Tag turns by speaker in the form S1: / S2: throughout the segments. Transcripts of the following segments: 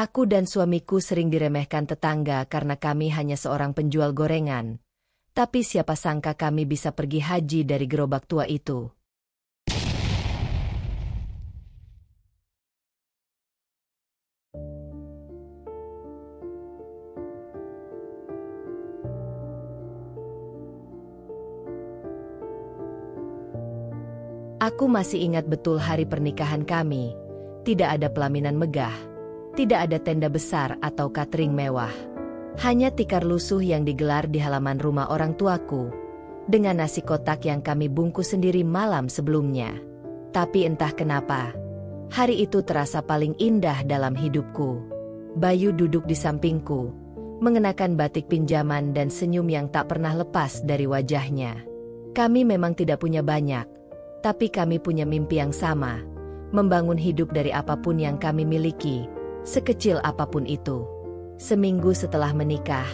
S1: Aku dan suamiku sering diremehkan tetangga karena kami hanya seorang penjual gorengan. Tapi siapa sangka kami bisa pergi haji dari gerobak tua itu. Aku masih ingat betul hari pernikahan kami. Tidak ada pelaminan megah. Tidak ada tenda besar atau catering mewah. Hanya tikar lusuh yang digelar di halaman rumah orang tuaku. Dengan nasi kotak yang kami bungkus sendiri malam sebelumnya. Tapi entah kenapa, hari itu terasa paling indah dalam hidupku. Bayu duduk di sampingku, mengenakan batik pinjaman dan senyum yang tak pernah lepas dari wajahnya. Kami memang tidak punya banyak. Tapi kami punya mimpi yang sama, membangun hidup dari apapun yang kami miliki, sekecil apapun itu. Seminggu setelah menikah,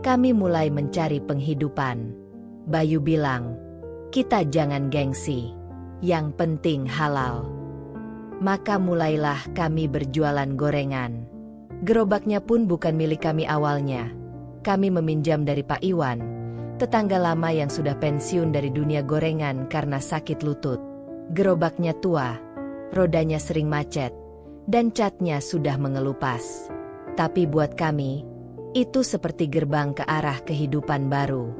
S1: kami mulai mencari penghidupan. Bayu bilang, kita jangan gengsi, yang penting halal. Maka mulailah kami berjualan gorengan. Gerobaknya pun bukan milik kami awalnya. Kami meminjam dari Pak Iwan, tetangga lama yang sudah pensiun dari dunia gorengan karena sakit lutut. Gerobaknya tua, rodanya sering macet, dan catnya sudah mengelupas. Tapi buat kami, itu seperti gerbang ke arah kehidupan baru.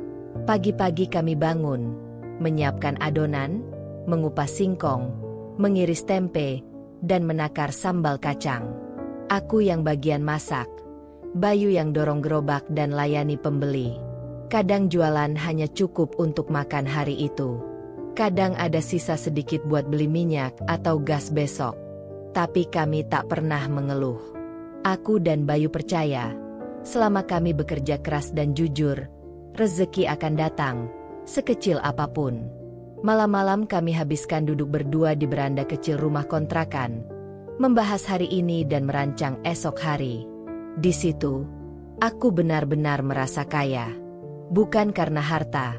S1: Pagi-pagi kami bangun, menyiapkan adonan, mengupas singkong, mengiris tempe, dan menakar sambal kacang. Aku yang bagian masak, Bayu yang dorong gerobak dan layani pembeli. Kadang jualan hanya cukup untuk makan hari itu. Kadang ada sisa sedikit buat beli minyak atau gas besok. Tapi kami tak pernah mengeluh. Aku dan Bayu percaya, selama kami bekerja keras dan jujur, rezeki akan datang, sekecil apapun. Malam-malam kami habiskan duduk berdua di beranda kecil rumah kontrakan, membahas hari ini dan merancang esok hari. Di situ, aku benar-benar merasa kaya. Bukan karena harta,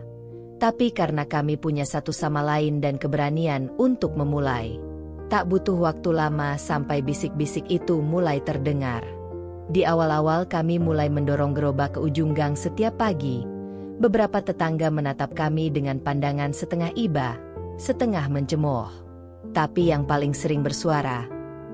S1: tapi karena kami punya satu sama lain dan keberanian untuk memulai. Tak butuh waktu lama sampai bisik-bisik itu mulai terdengar. Di awal-awal kami mulai mendorong gerobak ke ujung gang setiap pagi. Beberapa tetangga menatap kami dengan pandangan setengah iba, setengah mencemooh. Tapi yang paling sering bersuara,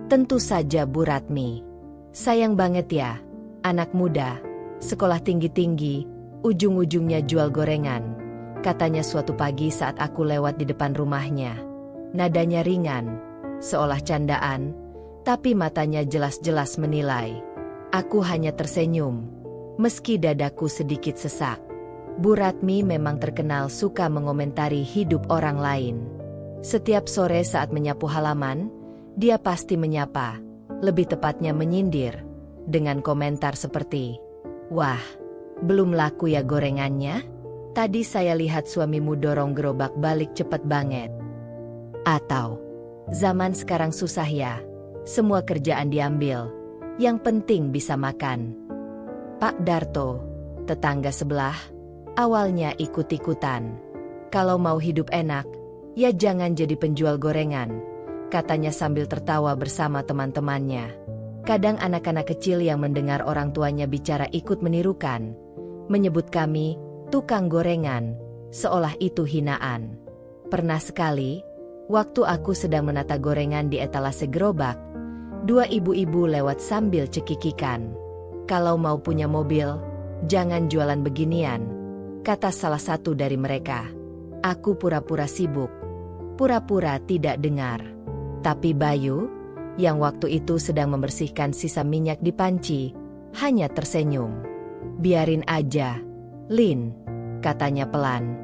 S1: tentu saja Bu Ratmi. Sayang banget ya, anak muda, sekolah tinggi-tinggi, ujung-ujungnya jual gorengan, katanya suatu pagi saat aku lewat di depan rumahnya. Nadanya ringan, seolah candaan, tapi matanya jelas-jelas menilai. Aku hanya tersenyum, meski dadaku sedikit sesak. Bu Ratmi memang terkenal suka mengomentari hidup orang lain. Setiap sore saat menyapu halaman, dia pasti menyapa, lebih tepatnya menyindir, dengan komentar seperti, "Wah, belum laku ya gorengannya? Tadi saya lihat suamimu dorong gerobak balik cepet banget." Atau, "Zaman sekarang susah ya, semua kerjaan diambil, yang penting bisa makan." Pak Darto, tetangga sebelah, awalnya ikut-ikutan. "Kalau mau hidup enak, ya jangan jadi penjual gorengan," katanya sambil tertawa bersama teman-temannya. Kadang anak-anak kecil yang mendengar orang tuanya bicara ikut menirukan, menyebut kami tukang gorengan, seolah itu hinaan. Pernah sekali, waktu aku sedang menata gorengan di etalase gerobak, dua ibu-ibu lewat sambil cekikikan. "Kalau mau punya mobil, jangan jualan beginian," kata salah satu dari mereka. Aku pura-pura sibuk, pura-pura tidak dengar. Tapi Bayu, yang waktu itu sedang membersihkan sisa minyak di panci, hanya tersenyum. "Biarin aja, Lin," katanya pelan.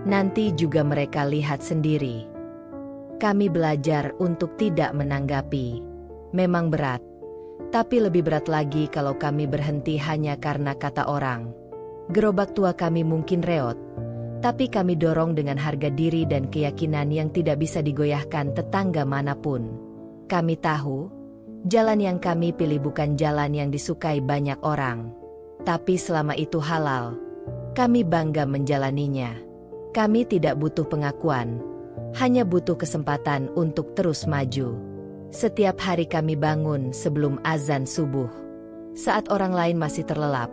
S1: "Nanti juga mereka lihat sendiri." Kami belajar untuk tidak menanggapi. Memang berat, tapi lebih berat lagi kalau kami berhenti hanya karena kata orang. Gerobak tua kami mungkin reot, tapi kami dorong dengan harga diri dan keyakinan yang tidak bisa digoyahkan tetangga manapun. Kami tahu, jalan yang kami pilih bukan jalan yang disukai banyak orang. Tapi selama itu halal, kami bangga menjalaninya. Kami tidak butuh pengakuan, hanya butuh kesempatan untuk terus maju. Setiap hari kami bangun sebelum azan subuh. Saat orang lain masih terlelap,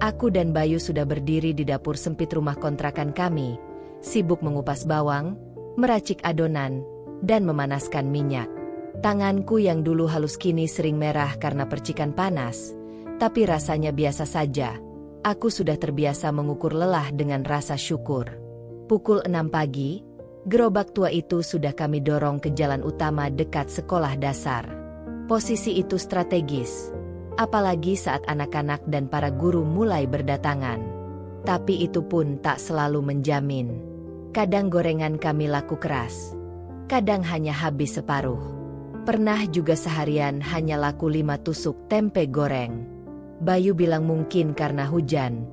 S1: aku dan Bayu sudah berdiri di dapur sempit rumah kontrakan kami, sibuk mengupas bawang, meracik adonan, dan memanaskan minyak. Tanganku yang dulu halus kini sering merah karena percikan panas, tapi rasanya biasa saja. Aku sudah terbiasa mengukur lelah dengan rasa syukur. Pukul 6 pagi, gerobak tua itu sudah kami dorong ke jalan utama dekat sekolah dasar. Posisi itu strategis, apalagi saat anak-anak dan para guru mulai berdatangan. Tapi itu pun tak selalu menjamin. Kadang gorengan kami laku keras, kadang hanya habis separuh. Pernah juga seharian hanya laku 5 tusuk tempe goreng. Bayu bilang mungkin karena hujan,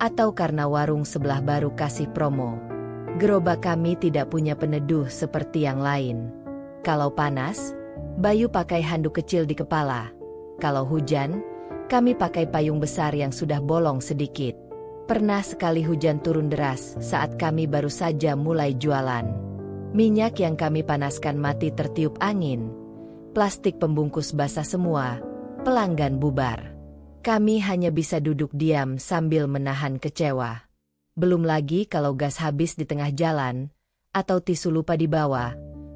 S1: atau karena warung sebelah baru kasih promo. Gerobak kami tidak punya peneduh seperti yang lain. Kalau panas, Bayu pakai handuk kecil di kepala. Kalau hujan, kami pakai payung besar yang sudah bolong sedikit. Pernah sekali hujan turun deras saat kami baru saja mulai jualan. Minyak yang kami panaskan mati tertiup angin. Plastik pembungkus basah semua, pelanggan bubar. Kami hanya bisa duduk diam sambil menahan kecewa. Belum lagi kalau gas habis di tengah jalan, atau tisu lupa dibawa,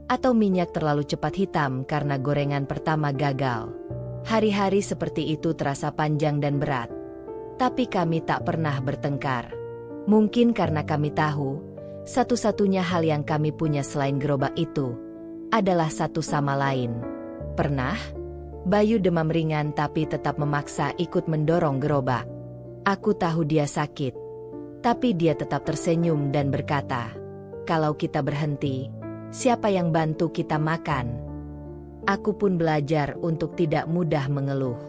S1: atau minyak terlalu cepat hitam karena gorengan pertama gagal. Hari-hari seperti itu terasa panjang dan berat. Tapi kami tak pernah bertengkar. Mungkin karena kami tahu, satu-satunya hal yang kami punya selain gerobak itu, adalah satu sama lain. Pernah, Bayu demam ringan tapi tetap memaksa ikut mendorong gerobak. Aku tahu dia sakit, tapi dia tetap tersenyum dan berkata, "Kalau kita berhenti, siapa yang bantu kita makan?" Aku pun belajar untuk tidak mudah mengeluh.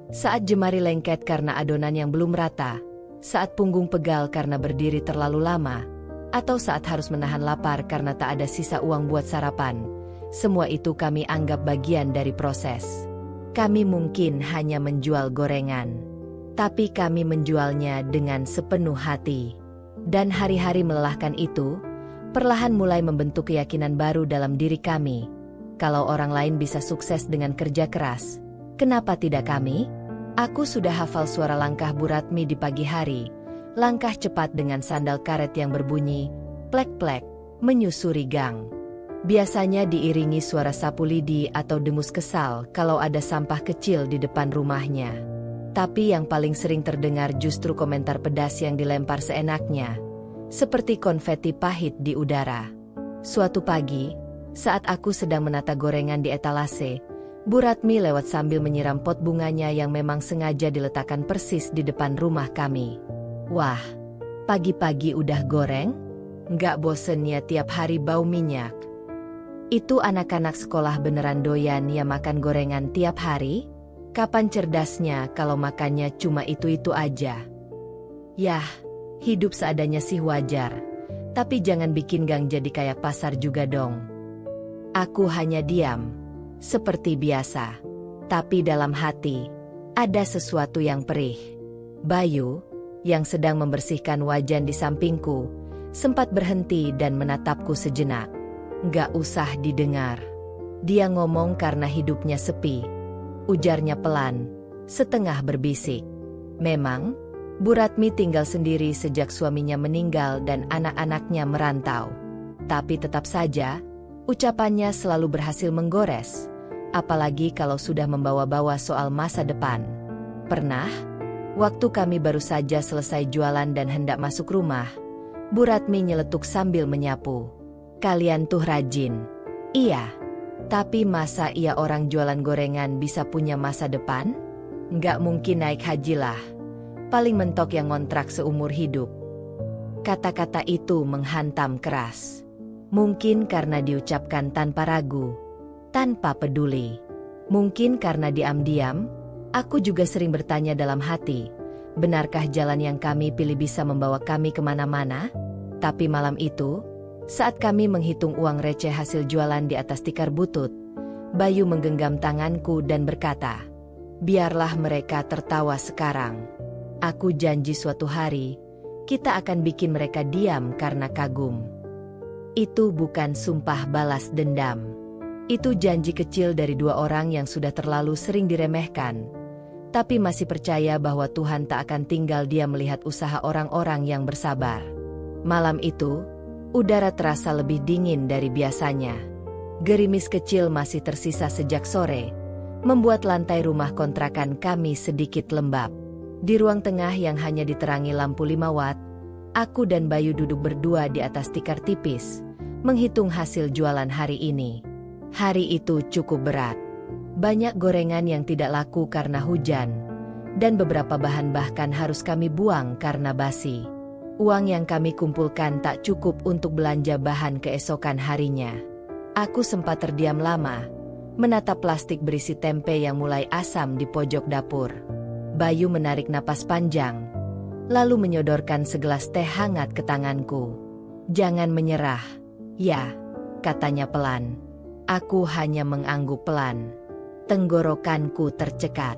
S1: Saat jemari lengket karena adonan yang belum rata, saat punggung pegal karena berdiri terlalu lama, atau saat harus menahan lapar karena tak ada sisa uang buat sarapan, semua itu kami anggap bagian dari proses. Kami mungkin hanya menjual gorengan, tapi kami menjualnya dengan sepenuh hati. Dan hari-hari melelahkan itu, perlahan mulai membentuk keyakinan baru dalam diri kami. Kalau orang lain bisa sukses dengan kerja keras, kenapa tidak kami? Aku sudah hafal suara langkah Bu Ratmi di pagi hari, langkah cepat dengan sandal karet yang berbunyi, plek-plek, menyusuri gang. Biasanya diiringi suara sapu lidi atau dengus kesal kalau ada sampah kecil di depan rumahnya. Tapi yang paling sering terdengar justru komentar pedas yang dilempar seenaknya, seperti konfeti pahit di udara. Suatu pagi, saat aku sedang menata gorengan di etalase, Bu Ratmi lewat sambil menyiram pot bunganya yang memang sengaja diletakkan persis di depan rumah kami. "Wah, pagi-pagi udah goreng? Nggak bosen ya tiap hari bau minyak?" "Itu anak-anak sekolah beneran doyan ya makan gorengan tiap hari? Kapan cerdasnya kalau makannya cuma itu-itu aja?" "Yah, hidup seadanya sih wajar. Tapi jangan bikin gang jadi kayak pasar juga dong." Aku hanya diam, seperti biasa. Tapi dalam hati, ada sesuatu yang perih. Bayu, yang sedang membersihkan wajan di sampingku, sempat berhenti dan menatapku sejenak. "Nggak usah didengar. Dia ngomong karena hidupnya sepi," ujarnya pelan, setengah berbisik. Memang, Bu Ratmi tinggal sendiri sejak suaminya meninggal dan anak-anaknya merantau. Tapi tetap saja, ucapannya selalu berhasil menggores, apalagi kalau sudah membawa-bawa soal masa depan. Pernah, waktu kami baru saja selesai jualan dan hendak masuk rumah, Bu Ratmi nyeletuk sambil menyapu. "Kalian tuh rajin." "Iya, tapi masa iya orang jualan gorengan bisa punya masa depan? Nggak mungkin naik haji lah. Paling mentok yang ngontrak seumur hidup." Kata-kata itu menghantam keras. Mungkin karena diucapkan tanpa ragu, tanpa peduli. Mungkin karena diam-diam, aku juga sering bertanya dalam hati, benarkah jalan yang kami pilih bisa membawa kami kemana-mana? Tapi malam itu, saat kami menghitung uang receh hasil jualan di atas tikar butut, Bayu menggenggam tanganku dan berkata, "Biarlah mereka tertawa sekarang. Aku janji suatu hari, kita akan bikin mereka diam karena kagum." Itu bukan sumpah balas dendam. Itu janji kecil dari dua orang yang sudah terlalu sering diremehkan, tapi masih percaya bahwa Tuhan tak akan tinggal diam melihat usaha orang-orang yang bersabar. Malam itu, udara terasa lebih dingin dari biasanya. Gerimis kecil masih tersisa sejak sore, membuat lantai rumah kontrakan kami sedikit lembab. Di ruang tengah yang hanya diterangi lampu 5 watt, aku dan Bayu duduk berdua di atas tikar tipis, menghitung hasil jualan hari ini. Hari itu cukup berat. Banyak gorengan yang tidak laku karena hujan, dan beberapa bahan bahkan harus kami buang karena basi. Uang yang kami kumpulkan tak cukup untuk belanja bahan keesokan harinya. Aku sempat terdiam lama, menatap plastik berisi tempe yang mulai asam di pojok dapur. Bayu menarik napas panjang, lalu menyodorkan segelas teh hangat ke tanganku. "Jangan menyerah, ya," katanya pelan. Aku hanya mengangguk pelan. Tenggorokanku tercekat.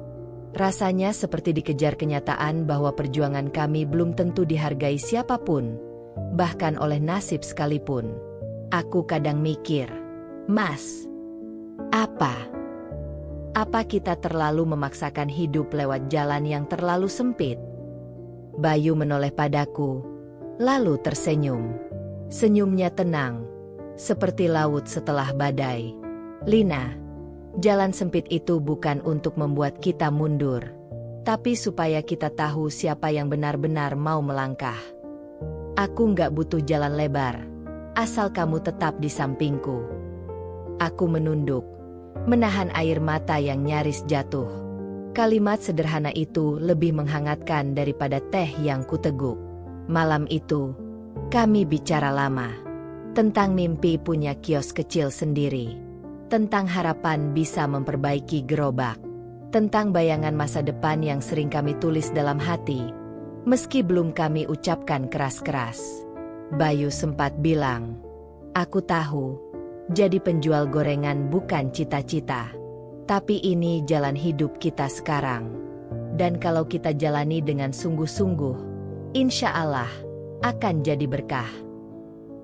S1: Rasanya seperti dikejar kenyataan bahwa perjuangan kami belum tentu dihargai siapapun, bahkan oleh nasib sekalipun. Aku kadang mikir, "Mas, apa kita terlalu memaksakan hidup lewat jalan yang terlalu sempit?" Bayu menoleh padaku, lalu tersenyum. Senyumnya tenang, seperti laut setelah badai. "Lina, jalan sempit itu bukan untuk membuat kita mundur, tapi supaya kita tahu siapa yang benar-benar mau melangkah. Aku nggak butuh jalan lebar, asal kamu tetap di sampingku." Aku menunduk, menahan air mata yang nyaris jatuh. Kalimat sederhana itu lebih menghangatkan daripada teh yang kuteguk. Malam itu, kami bicara lama. Tentang mimpi punya kios kecil sendiri. Tentang harapan bisa memperbaiki gerobak. Tentang bayangan masa depan yang sering kami tulis dalam hati, meski belum kami ucapkan keras-keras. Bayu sempat bilang, "Aku tahu, jadi penjual gorengan bukan cita-cita. Tapi ini jalan hidup kita sekarang. Dan kalau kita jalani dengan sungguh-sungguh, insya Allah akan jadi berkah."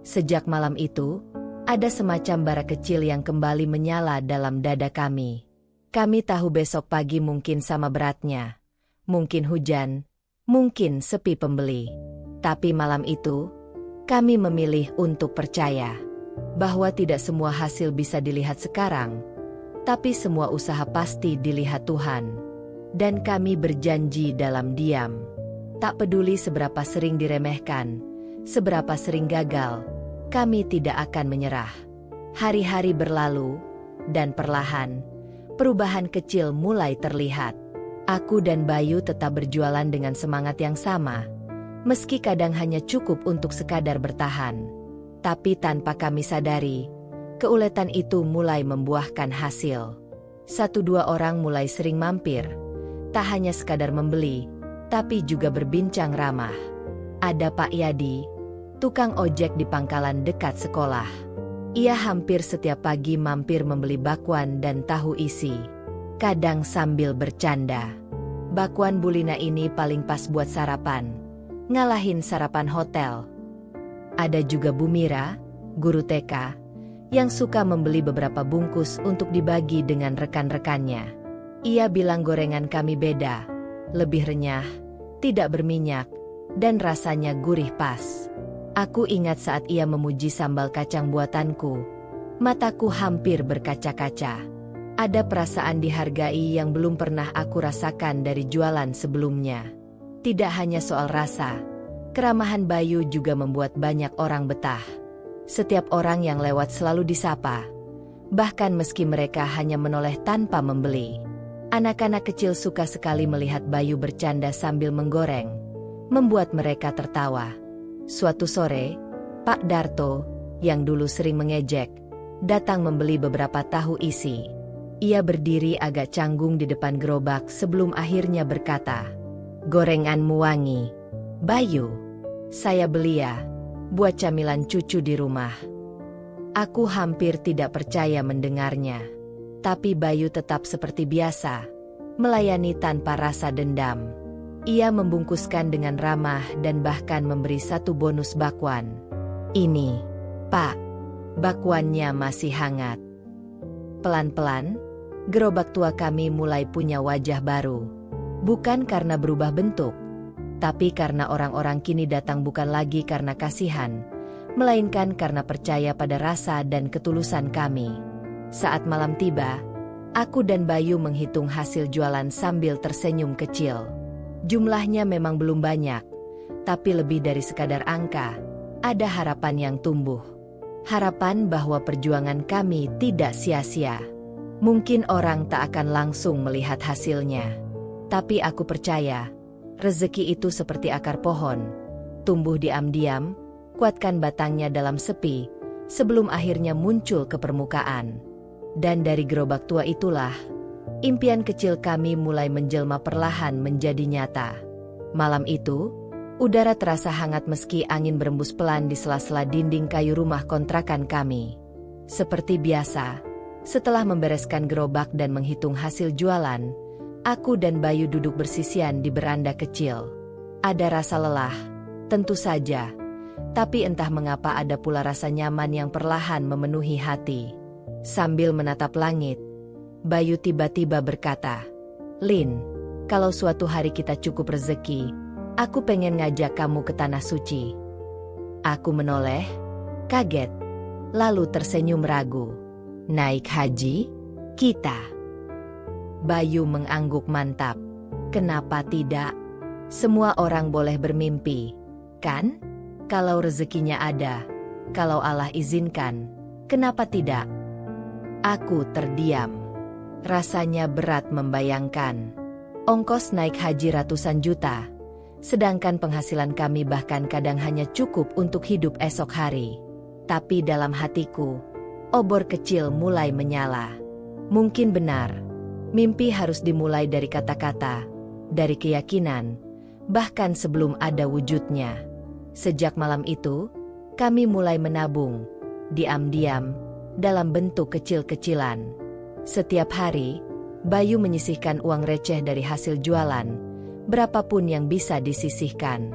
S1: Sejak malam itu, ada semacam bara kecil yang kembali menyala dalam dada kami. Kami tahu besok pagi mungkin sama beratnya. Mungkin hujan, mungkin sepi pembeli. Tapi malam itu, kami memilih untuk percaya bahwa tidak semua hasil bisa dilihat sekarang, tapi semua usaha pasti dilihat Tuhan. Dan kami berjanji dalam diam. Tak peduli seberapa sering diremehkan, seberapa sering gagal, kami tidak akan menyerah. Hari-hari berlalu, dan perlahan, perubahan kecil mulai terlihat. Aku dan Bayu tetap berjualan dengan semangat yang sama, meski kadang hanya cukup untuk sekadar bertahan. Tapi tanpa kami sadari, keuletan itu mulai membuahkan hasil. 1-2 orang mulai sering mampir, tak hanya sekadar membeli, tapi juga berbincang ramah. Ada Pak Yadi, tukang ojek di pangkalan dekat sekolah. Ia hampir setiap pagi mampir membeli bakwan dan tahu isi, kadang sambil bercanda. Bakwan Bu Lina ini paling pas buat sarapan, ngalahin sarapan hotel. Ada juga Bu Mira, guru TK, yang suka membeli beberapa bungkus untuk dibagi dengan rekan-rekannya. Ia bilang gorengan kami beda, lebih renyah, tidak berminyak, dan rasanya gurih pas. Aku ingat saat ia memuji sambal kacang buatanku. Mataku hampir berkaca-kaca. Ada perasaan dihargai yang belum pernah aku rasakan dari jualan sebelumnya. Tidak hanya soal rasa, keramahan Bayu juga membuat banyak orang betah. Setiap orang yang lewat selalu disapa, bahkan meski mereka hanya menoleh tanpa membeli. Anak-anak kecil suka sekali melihat Bayu bercanda sambil menggoreng, membuat mereka tertawa. Suatu sore, Pak Darto, yang dulu sering mengejek, datang membeli beberapa tahu isi. Ia berdiri agak canggung di depan gerobak sebelum akhirnya berkata, "Gorenganmu wangi. Bayu, saya beli ya, buat camilan cucu di rumah." Aku hampir tidak percaya mendengarnya. Tapi Bayu tetap seperti biasa, melayani tanpa rasa dendam. Ia membungkuskan dengan ramah dan bahkan memberi 1 bonus bakwan. "Ini, Pak, bakwannya masih hangat." Pelan-pelan, gerobak tua kami mulai punya wajah baru. Bukan karena berubah bentuk, tapi karena orang-orang kini datang bukan lagi karena kasihan, melainkan karena percaya pada rasa dan ketulusan kami. Saat malam tiba, aku dan Bayu menghitung hasil jualan sambil tersenyum kecil. Jumlahnya memang belum banyak, tapi lebih dari sekadar angka, ada harapan yang tumbuh. Harapan bahwa perjuangan kami tidak sia-sia. Mungkin orang tak akan langsung melihat hasilnya, tapi aku percaya, rezeki itu seperti akar pohon, tumbuh diam-diam, kuatkan batangnya dalam sepi, sebelum akhirnya muncul ke permukaan. Dan dari gerobak tua itulah, impian kecil kami mulai menjelma perlahan menjadi nyata. Malam itu, udara terasa hangat meski angin berembus pelan di sela-sela dinding kayu rumah kontrakan kami. Seperti biasa, setelah membereskan gerobak dan menghitung hasil jualan, aku dan Bayu duduk bersisian di beranda kecil. Ada rasa lelah, tentu saja, tapi entah mengapa ada pula rasa nyaman yang perlahan memenuhi hati. Sambil menatap langit, Bayu tiba-tiba berkata, "Lin, kalau suatu hari kita cukup rezeki, aku pengen ngajak kamu ke Tanah Suci." Aku menoleh, kaget, lalu tersenyum ragu. "Naik haji? Kita?" Bayu mengangguk mantap. "Kenapa tidak? Semua orang boleh bermimpi, kan? Kalau rezekinya ada, kalau Allah izinkan, kenapa tidak?" Aku terdiam. Rasanya berat membayangkan. Ongkos naik haji ratusan juta, sedangkan penghasilan kami bahkan kadang hanya cukup untuk hidup esok hari. Tapi dalam hatiku, obor kecil mulai menyala. Mungkin benar, mimpi harus dimulai dari kata-kata, dari keyakinan, bahkan sebelum ada wujudnya. Sejak malam itu, kami mulai menabung, diam-diam, dalam bentuk kecil-kecilan. Setiap hari, Bayu menyisihkan uang receh dari hasil jualan, berapapun yang bisa disisihkan.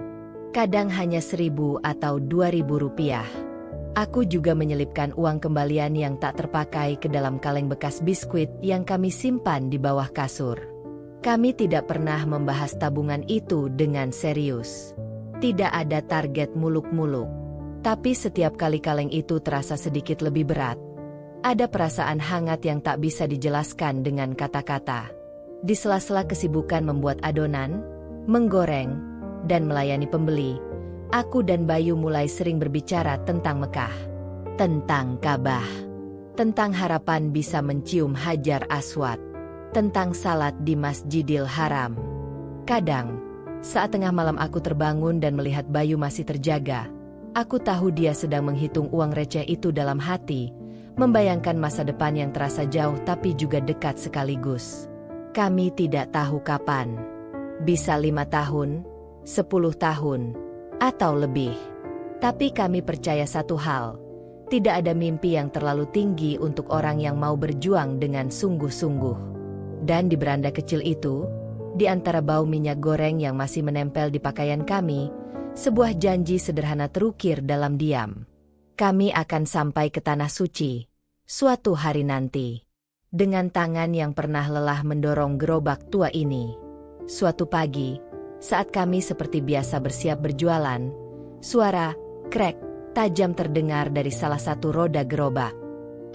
S1: Kadang hanya 1.000 atau 2.000 rupiah. Aku juga menyelipkan uang kembalian yang tak terpakai ke dalam kaleng bekas biskuit yang kami simpan di bawah kasur. Kami tidak pernah membahas tabungan itu dengan serius. Tidak ada target muluk-muluk. Tapi setiap kali kaleng itu terasa sedikit lebih berat. Ada perasaan hangat yang tak bisa dijelaskan dengan kata-kata. Di sela-sela kesibukan membuat adonan, menggoreng, dan melayani pembeli, aku dan Bayu mulai sering berbicara tentang Mekah, tentang Ka'bah, tentang harapan bisa mencium Hajar Aswad, tentang salat di Masjidil Haram. Kadang, saat tengah malam aku terbangun dan melihat Bayu masih terjaga, aku tahu dia sedang menghitung uang receh itu dalam hati, membayangkan masa depan yang terasa jauh tapi juga dekat sekaligus. Kami tidak tahu kapan. Bisa 5 tahun, 10 tahun, atau lebih. Tapi kami percaya satu hal, tidak ada mimpi yang terlalu tinggi untuk orang yang mau berjuang dengan sungguh-sungguh. Dan di beranda kecil itu, di antara bau minyak goreng yang masih menempel di pakaian kami, sebuah janji sederhana terukir dalam diam. Kami akan sampai ke Tanah Suci suatu hari nanti. Dengan tangan yang pernah lelah mendorong gerobak tua ini. Suatu pagi, saat kami seperti biasa bersiap berjualan, suara krek tajam terdengar dari salah satu roda gerobak.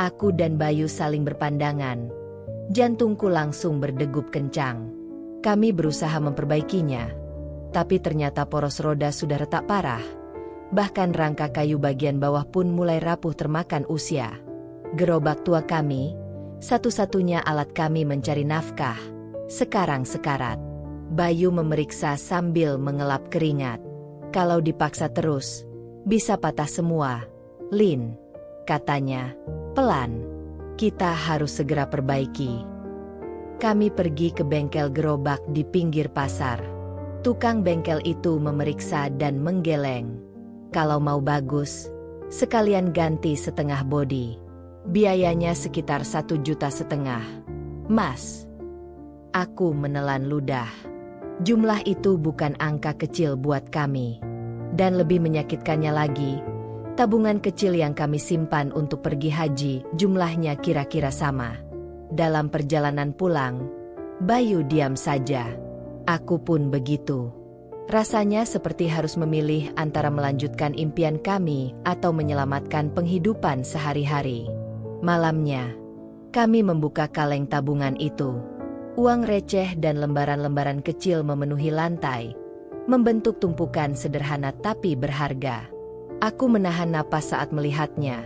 S1: Aku dan Bayu saling berpandangan. Jantungku langsung berdegup kencang. Kami berusaha memperbaikinya, tapi ternyata poros roda sudah retak parah. Bahkan rangka kayu bagian bawah pun mulai rapuh termakan usia. Gerobak tua kami, satu-satunya alat kami mencari nafkah, sekarang sekarat. Bayu memeriksa sambil mengelap keringat. "Kalau dipaksa terus, bisa patah semua, Lin," katanya, pelan. "Kita harus segera perbaiki." Kami pergi ke bengkel gerobak di pinggir pasar. Tukang bengkel itu memeriksa dan menggeleng. "Kalau mau bagus, sekalian ganti setengah bodi. Biayanya sekitar 1,5 juta, Mas." Aku menelan ludah. Jumlah itu bukan angka kecil buat kami. Dan lebih menyakitkannya lagi, tabungan kecil yang kami simpan untuk pergi haji jumlahnya kira-kira sama. Dalam perjalanan pulang, Bayu diam saja. Aku pun begitu. Rasanya seperti harus memilih antara melanjutkan impian kami atau menyelamatkan penghidupan sehari-hari. Malamnya, kami membuka kaleng tabungan itu. Uang receh dan lembaran-lembaran kecil memenuhi lantai, membentuk tumpukan sederhana tapi berharga. Aku menahan napas saat melihatnya,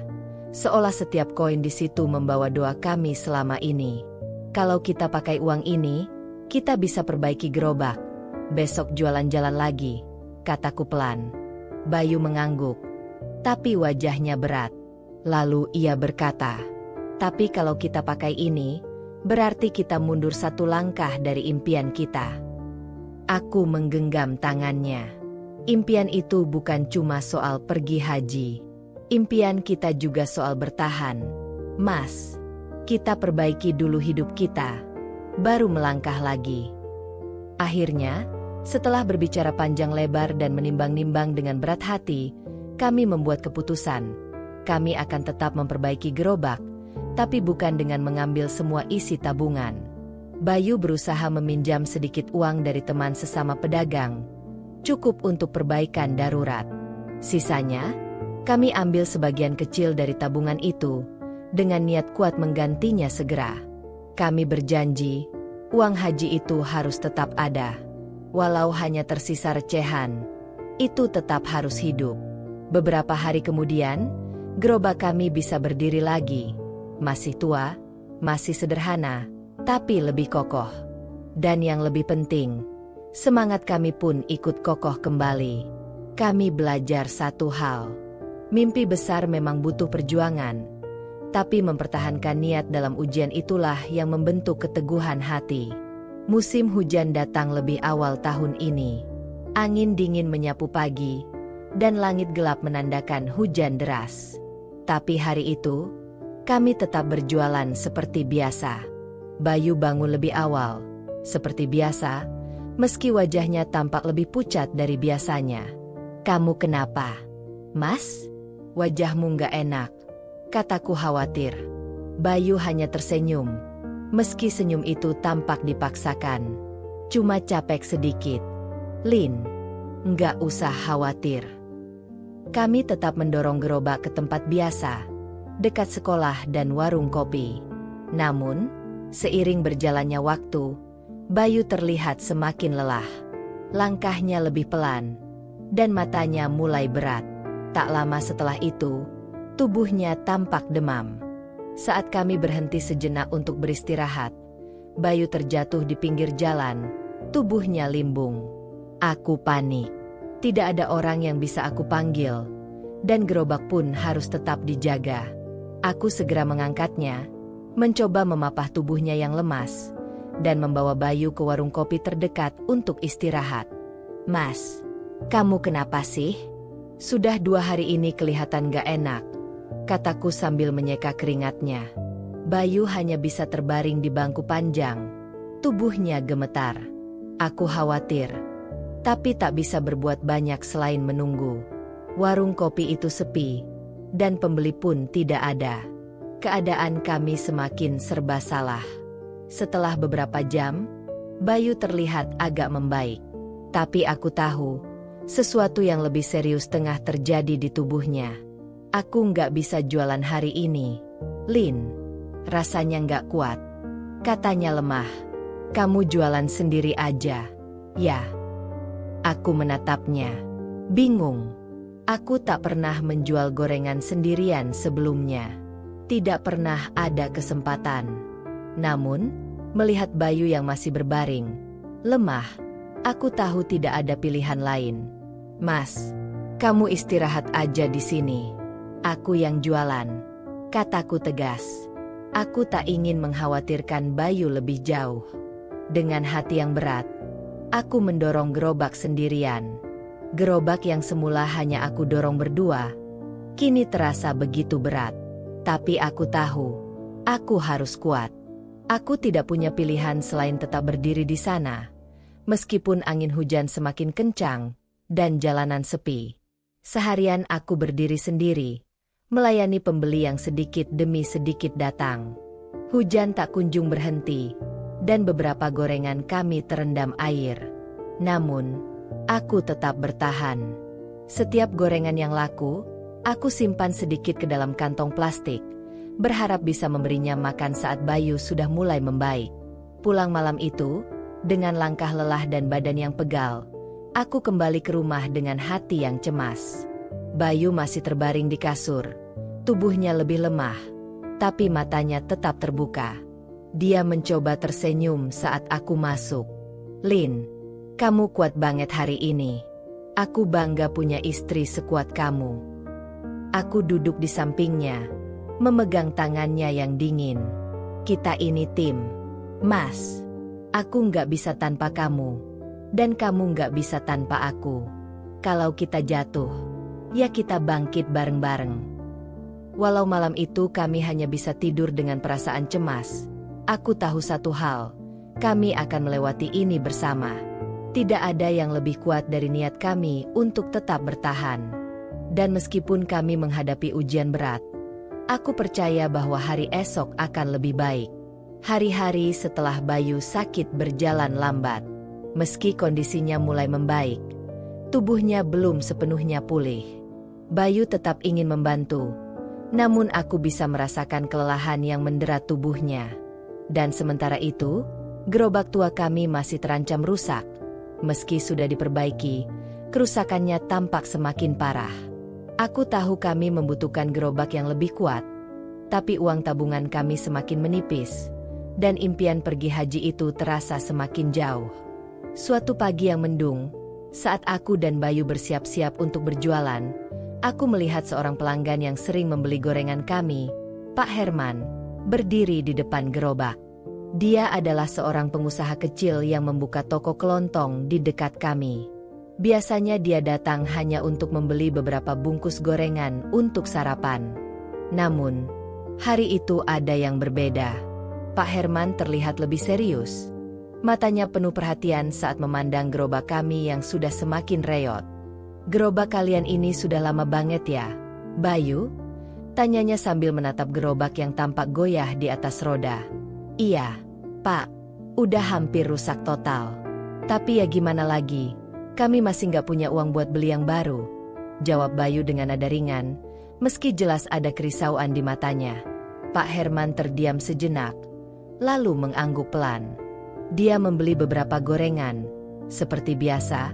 S1: seolah setiap koin di situ membawa doa kami selama ini. Kalau kita pakai uang ini, kita bisa perbaiki gerobak. Besok jualan-jalan lagi, kataku pelan. Bayu mengangguk, tapi wajahnya berat. Lalu ia berkata, tapi kalau kita pakai ini, berarti kita mundur satu langkah dari impian kita. Aku menggenggam tangannya. Impian itu bukan cuma soal pergi haji. Impian kita juga soal bertahan. Mas, kita perbaiki dulu hidup kita, baru melangkah lagi. Akhirnya, setelah berbicara panjang lebar dan menimbang-nimbang dengan berat hati, kami membuat keputusan. Kami akan tetap memperbaiki gerobak, tapi bukan dengan mengambil semua isi tabungan. Bayu berusaha meminjam sedikit uang dari teman sesama pedagang, cukup untuk perbaikan darurat. Sisanya, kami ambil sebagian kecil dari tabungan itu, dengan niat kuat menggantinya segera. Kami berjanji, uang haji itu harus tetap ada. Walau hanya tersisa recehan, itu tetap harus hidup. Beberapa hari kemudian, gerobak kami bisa berdiri lagi. Masih tua, masih sederhana, tapi lebih kokoh. Dan yang lebih penting, semangat kami pun ikut kokoh kembali. Kami belajar satu hal. Mimpi besar memang butuh perjuangan. Tapi mempertahankan niat dalam ujian itulah yang membentuk keteguhan hati. Musim hujan datang lebih awal tahun ini. Angin dingin menyapu pagi, dan langit gelap menandakan hujan deras. Tapi hari itu, kami tetap berjualan seperti biasa. Bayu bangun lebih awal, seperti biasa, meski wajahnya tampak lebih pucat dari biasanya. "Kamu kenapa, Mas? Wajahmu nggak enak," kataku khawatir. Bayu hanya tersenyum, meski senyum itu tampak dipaksakan. "Cuma capek sedikit, Lin. Nggak usah khawatir." Kami tetap mendorong gerobak ke tempat biasa, dekat sekolah dan warung kopi. Namun, seiring berjalannya waktu, Bayu terlihat semakin lelah. Langkahnya lebih pelan, dan matanya mulai berat. Tak lama setelah itu, tubuhnya tampak demam. Saat kami berhenti sejenak untuk beristirahat, Bayu terjatuh di pinggir jalan, tubuhnya limbung. Aku panik. Tidak ada orang yang bisa aku panggil, dan gerobak pun harus tetap dijaga. Aku segera mengangkatnya, mencoba memapah tubuhnya yang lemas, dan membawa Bayu ke warung kopi terdekat untuk istirahat. "Mas, kamu kenapa sih? Sudah 2 hari ini kelihatan gak enak," kataku sambil menyeka keringatnya. Bayu hanya bisa terbaring di bangku panjang. Tubuhnya gemetar. Aku khawatir, tapi tak bisa berbuat banyak selain menunggu. Warung kopi itu sepi, dan pembeli pun tidak ada. Keadaan kami semakin serba salah. Setelah beberapa jam, Bayu terlihat agak membaik. Tapi aku tahu, sesuatu yang lebih serius tengah terjadi di tubuhnya. "Aku nggak bisa jualan hari ini, Lin. Rasanya nggak kuat," katanya lemah. "Kamu jualan sendiri aja, ya?" Aku menatapnya, bingung. Aku tak pernah menjual gorengan sendirian sebelumnya. Tidak pernah ada kesempatan. Namun, melihat Bayu yang masih berbaring, lemah, aku tahu tidak ada pilihan lain. "Mas, kamu istirahat aja di sini. Aku yang jualan," kataku tegas. Aku tak ingin mengkhawatirkan Bayu lebih jauh. Dengan hati yang berat, aku mendorong gerobak sendirian. Gerobak yang semula hanya aku dorong berdua, kini terasa begitu berat. Tapi aku tahu, aku harus kuat. Aku tidak punya pilihan selain tetap berdiri di sana, meskipun angin hujan semakin kencang dan jalanan sepi. Seharian aku berdiri sendiri, melayani pembeli yang sedikit demi sedikit datang. Hujan tak kunjung berhenti, dan beberapa gorengan kami terendam air. Namun, aku tetap bertahan. Setiap gorengan yang laku, aku simpan sedikit ke dalam kantong plastik, berharap bisa memberinya makan saat Bayu sudah mulai membaik. Pulang malam itu, dengan langkah lelah dan badan yang pegal, aku kembali ke rumah dengan hati yang cemas. Bayu masih terbaring di kasur, tubuhnya lebih lemah, tapi matanya tetap terbuka. Dia mencoba tersenyum saat aku masuk. "Lin, kamu kuat banget hari ini. Aku bangga punya istri sekuat kamu." Aku duduk di sampingnya, memegang tangannya yang dingin. "Kita ini tim, Mas. Aku nggak bisa tanpa kamu, dan kamu nggak bisa tanpa aku. Kalau kita jatuh, ya kita bangkit bareng-bareng." Walau malam itu kami hanya bisa tidur dengan perasaan cemas, aku tahu satu hal, kami akan melewati ini bersama. Tidak ada yang lebih kuat dari niat kami untuk tetap bertahan. Dan meskipun kami menghadapi ujian berat, aku percaya bahwa hari esok akan lebih baik. Hari-hari setelah Bayu sakit berjalan lambat. Meski kondisinya mulai membaik, tubuhnya belum sepenuhnya pulih. Bayu tetap ingin membantu, namun aku bisa merasakan kelelahan yang mendera tubuhnya. Dan sementara itu, gerobak tua kami masih terancam rusak. Meski sudah diperbaiki, kerusakannya tampak semakin parah. Aku tahu kami membutuhkan gerobak yang lebih kuat, tapi uang tabungan kami semakin menipis, dan impian pergi haji itu terasa semakin jauh. Suatu pagi yang mendung, saat aku dan Bayu bersiap-siap untuk berjualan, aku melihat seorang pelanggan yang sering membeli gorengan kami, Pak Herman, berdiri di depan gerobak. Dia adalah seorang pengusaha kecil yang membuka toko kelontong di dekat kami. Biasanya dia datang hanya untuk membeli beberapa bungkus gorengan untuk sarapan. Namun, hari itu ada yang berbeda. Pak Herman terlihat lebih serius. Matanya penuh perhatian saat memandang gerobak kami yang sudah semakin reot. "Gerobak kalian ini sudah lama banget ya, Bayu?" tanyanya sambil menatap gerobak yang tampak goyah di atas roda. "Iya, Pak. Udah hampir rusak total. Tapi ya gimana lagi, kami masih nggak punya uang buat beli yang baru," jawab Bayu dengan nada ringan, meski jelas ada kerisauan di matanya. Pak Herman terdiam sejenak, lalu mengangguk pelan. Dia membeli beberapa gorengan, seperti biasa,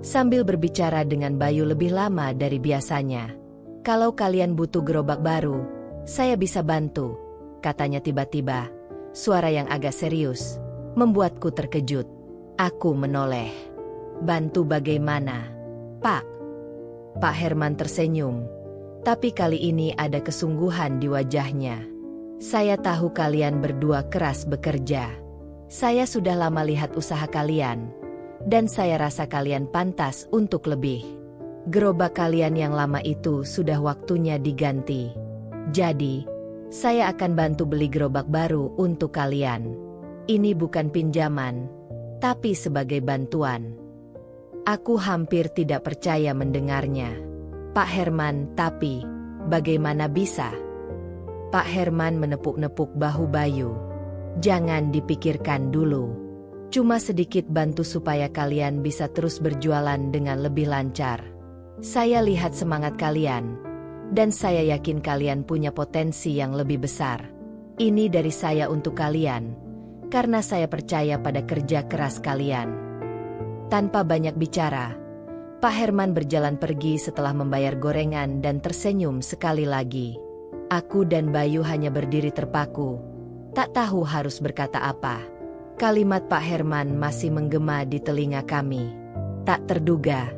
S1: sambil berbicara dengan Bayu lebih lama dari biasanya. "Kalau kalian butuh gerobak baru, saya bisa bantu," katanya tiba-tiba. Suara yang agak serius membuatku terkejut. Aku menoleh. "Bantu bagaimana, Pak?" Pak Herman tersenyum, tapi kali ini ada kesungguhan di wajahnya. "Saya tahu kalian berdua keras bekerja. Saya sudah lama lihat usaha kalian, dan saya rasa kalian pantas untuk lebih. Gerobak kalian yang lama itu sudah waktunya diganti. Jadi, saya akan bantu beli gerobak baru untuk kalian. Ini bukan pinjaman, tapi sebagai bantuan." Aku hampir tidak percaya mendengarnya. "Pak Herman, tapi bagaimana bisa?" Pak Herman menepuk-nepuk bahu Bayu. "Jangan dipikirkan dulu. Cuma sedikit bantu supaya kalian bisa terus berjualan dengan lebih lancar. Saya lihat semangat kalian, dan saya yakin kalian punya potensi yang lebih besar. Ini dari saya untuk kalian, karena saya percaya pada kerja keras kalian." Tanpa banyak bicara, Pak Herman berjalan pergi setelah membayar gorengan dan tersenyum sekali lagi. Aku dan Bayu hanya berdiri terpaku, tak tahu harus berkata apa. Kalimat Pak Herman masih menggema di telinga kami. Tak terduga,